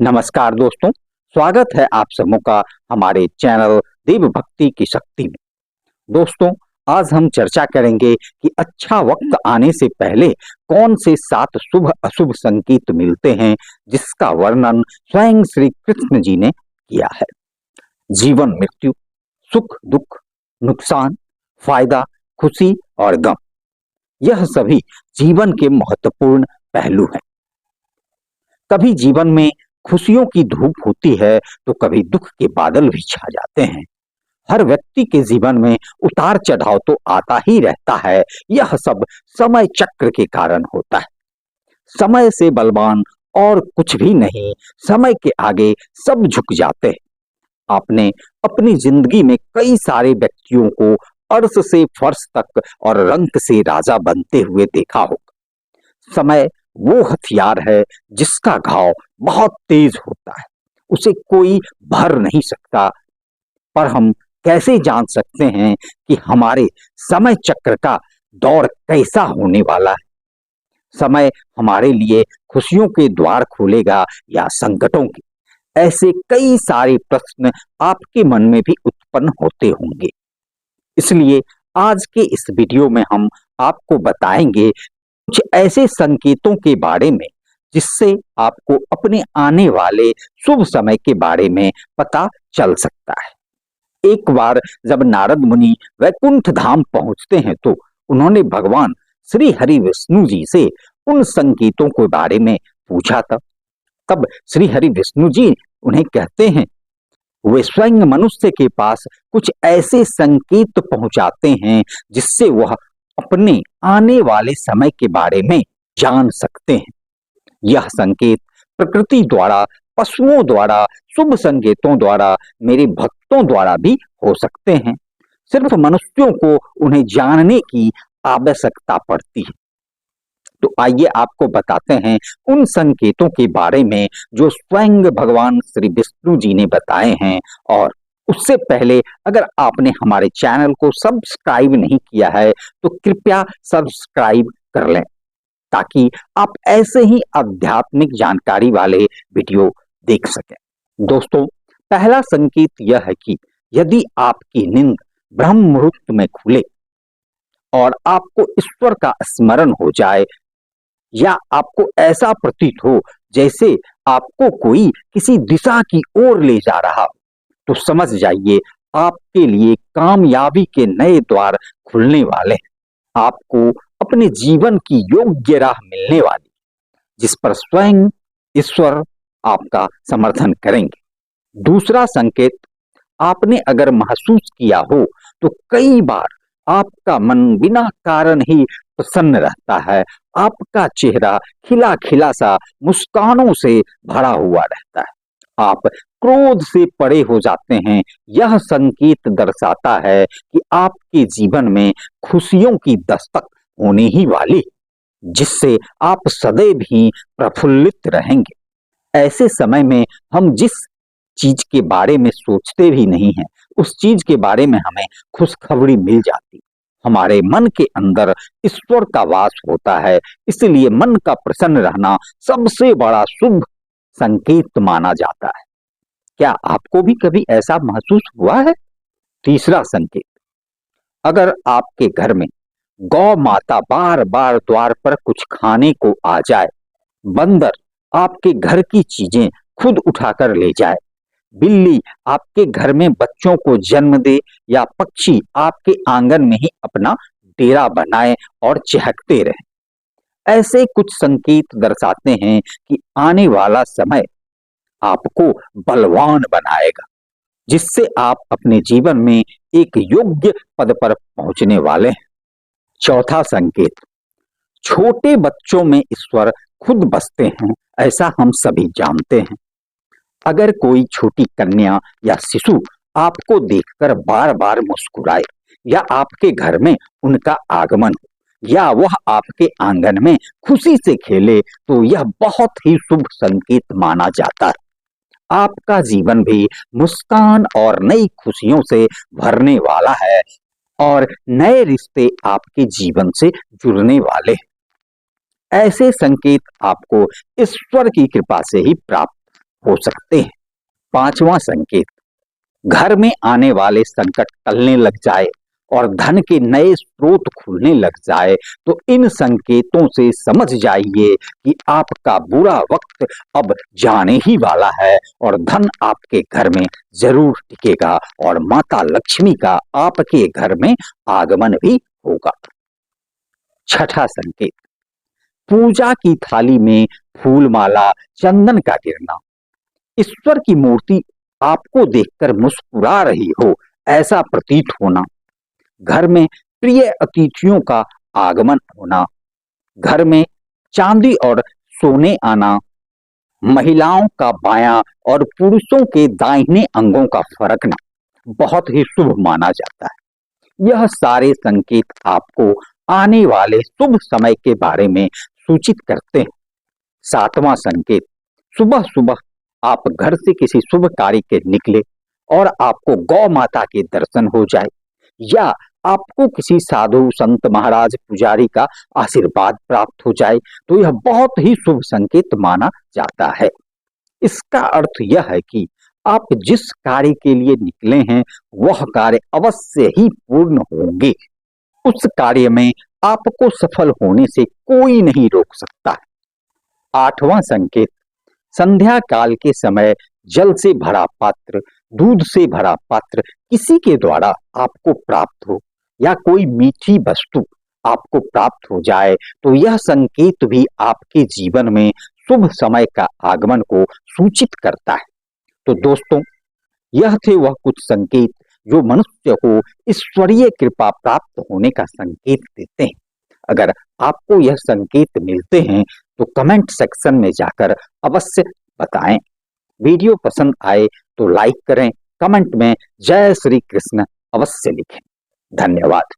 नमस्कार दोस्तों, स्वागत है आप सबों का हमारे चैनल देव भक्ति की शक्ति में। दोस्तों, आज हम चर्चा करेंगे कि अच्छा वक्त आने से पहले कौन से 7 शुभ अशुभ संकेत मिलते हैं, जिसका वर्णन स्वयं श्री कृष्ण जी ने किया है। जीवन मृत्यु, सुख दुख, नुकसान, फायदा, खुशी और गम, यह सभी जीवन के महत्वपूर्ण पहलू हैं। कभी जीवन में खुशियों की धूप होती है तो कभी दुख के बादल भी छा जाते हैं। हर व्यक्ति के जीवन में उतार चढ़ाव तो आता ही रहता है। यह सब समय चक्र के कारण होता है। समय से बलवान और कुछ भी नहीं, समय के आगे सब झुक जाते हैं। आपने अपनी जिंदगी में कई सारे व्यक्तियों को अर्श से फर्श तक और रंक से राजा बनते हुए देखा होगा। समय वो हथियार है जिसका घाव बहुत तेज होता है, उसे कोई भर नहीं सकता। पर हम कैसे जान सकते हैं कि हमारे समय चक्र का दौर कैसा होने वाला है? समय हमारे लिए खुशियों के द्वार खोलेगा या संकटों के? ऐसे कई सारे प्रश्न आपके मन में भी उत्पन्न होते होंगे। इसलिए आज के इस वीडियो में हम आपको बताएंगे कुछ ऐसे संकेतों के बारे में जिससे आपको अपने आने वाले शुभ समय के बारे में पता चल सकता है। एक बार जब नारद मुनि वैकुंठ धाम पहुंचते हैं तो उन्होंने भगवान श्री हरि विष्णु जी से उन संकेतों के बारे में पूछा था। तब श्री हरि विष्णु जी उन्हें कहते हैं, वे स्वयं मनुष्य के पास कुछ ऐसे संकेत पहुंचाते हैं जिससे वह अपने आने वाले समय के बारे में जान सकते हैं। यह संकेत प्रकृति द्वारा, पशुओं द्वारा, शुभ संकेतों द्वारा, मेरे भक्तों द्वारा भी हो सकते हैं। सिर्फ मनुष्यों को उन्हें जानने की आवश्यकता पड़ती है। तो आइए आपको बताते हैं उन संकेतों के बारे में जो स्वयं भगवान श्री विष्णु जी ने बताए हैं। और उससे पहले अगर आपने हमारे चैनल को सब्सक्राइब नहीं किया है तो कृपया सब्सक्राइब कर लें, ताकि आप ऐसे ही आध्यात्मिक जानकारी वाले वीडियो देख सकें। दोस्तों, पहला संकेत यह है कि यदि आपकी नींद ब्रह्म मुहूर्त में खुले और आपको ईश्वर का स्मरण हो जाए, या आपको ऐसा प्रतीत हो जैसे आपको कोई किसी दिशा की ओर ले जा रहा हो, तो समझ जाइए आपके लिए कामयाबी के नए द्वार खुलने वाले हैं। आपको अपने जीवन की योग्य राह मिलने वाली, जिस पर स्वयं ईश्वर आपका समर्थन करेंगे। दूसरा संकेत, आपने अगर महसूस किया हो तो कई बार आपका मन बिना कारण ही प्रसन्न रहता है। आपका चेहरा खिला खिला सा मुस्कानों से भरा हुआ रहता है। आप क्रोध से परे हो जाते हैं। यह संकेत दर्शाता है कि आपके जीवन में खुशियों की दस्तक होने ही वाली, जिससे आप सदैव ही प्रफुल्लित रहेंगे। ऐसे समय में हम जिस चीज के बारे में सोचते भी नहीं हैं, उस चीज के बारे में हमें खुशखबरी मिल जाती। हमारे मन के अंदर ईश्वर का वास होता है, इसलिए मन का प्रसन्न रहना सबसे बड़ा शुभ संकेत माना जाता है। क्या आपको भी कभी ऐसा महसूस हुआ है? तीसरा संकेत, अगर आपके घर में गौ माता बार बार द्वार पर कुछ खाने को आ जाए, बंदर आपके घर की चीजें खुद उठाकर ले जाए, बिल्ली आपके घर में बच्चों को जन्म दे, या पक्षी आपके आंगन में ही अपना डेरा बनाए और चहकते रहे, ऐसे कुछ संकेत दर्शाते हैं कि आने वाला समय आपको बलवान बनाएगा, जिससे आप अपने जीवन में एक योग्य पद पर पहुंचने वाले हैं। चौथा संकेत, छोटे बच्चों में ईश्वर खुद बसते हैं, ऐसा हम सभी जानते हैं। अगर कोई छोटी कन्या या शिशु आपको देखकर बार बार मुस्कुराए, या आपके घर में उनका आगमन हो, या वह आपके आंगन में खुशी से खेले, तो यह बहुत ही शुभ संकेत माना जाता है। आपका जीवन भी मुस्कान और नई खुशियों से भरने वाला है, और नए रिश्ते आपके जीवन से जुड़ने वाले हैं। ऐसे संकेत आपको ईश्वर की कृपा से ही प्राप्त हो सकते हैं। पांचवा संकेत, घर में आने वाले संकट टलने लग जाए और धन के नए स्रोत खुलने लग जाए, तो इन संकेतों से समझ जाइए कि आपका बुरा वक्त अब जाने ही वाला है और धन आपके घर में जरूर टिकेगा और माता लक्ष्मी का आपके घर में आगमन भी होगा। छठा संकेत, पूजा की थाली में फूल माला चंदन का गिरना, ईश्वर की मूर्ति आपको देखकर मुस्कुरा रही हो ऐसा प्रतीत होना, घर में प्रिय अतिथियों का आगमन होना, घर में चांदी और सोने आना, महिलाओं का बायां और पुरुषों के दाहिने अंगों का फरकना बहुत ही शुभ माना जाता है। यह सारे संकेत आपको आने वाले शुभ समय के बारे में सूचित करते हैं। सातवां संकेत, सुबह सुबह आप घर से किसी शुभ कार्य के निकले और आपको गौ माता के दर्शन हो जाए या आपको किसी साधु संत महाराज पुजारी का आशीर्वाद प्राप्त हो जाए, तो यह बहुत ही शुभ संकेत माना जाता है। इसका अर्थ यह है कि आप जिस कार्य के लिए निकले हैं वह कार्य अवश्य ही पूर्ण होंगे। उस कार्य में आपको सफल होने से कोई नहीं रोक सकता है। आठवां संकेत, संध्या काल के समय जल से भरा पात्र, दूध से भरा पात्र किसी के द्वारा आपको प्राप्त हो या कोई मीठी वस्तु आपको प्राप्त हो जाए, तो यह संकेत भी आपके जीवन में शुभ समय का आगमन को सूचित करता है। तो दोस्तों, यह थे वह कुछ संकेत जो मनुष्य को ईश्वरीय कृपा प्राप्त होने का संकेत देते हैं। अगर आपको यह संकेत मिलते हैं तो कमेंट सेक्शन में जाकर अवश्य बताएं। वीडियो पसंद आए तो लाइक करें, कमेंट में जय श्री कृष्ण अवश्य लिखें। धन्यवाद।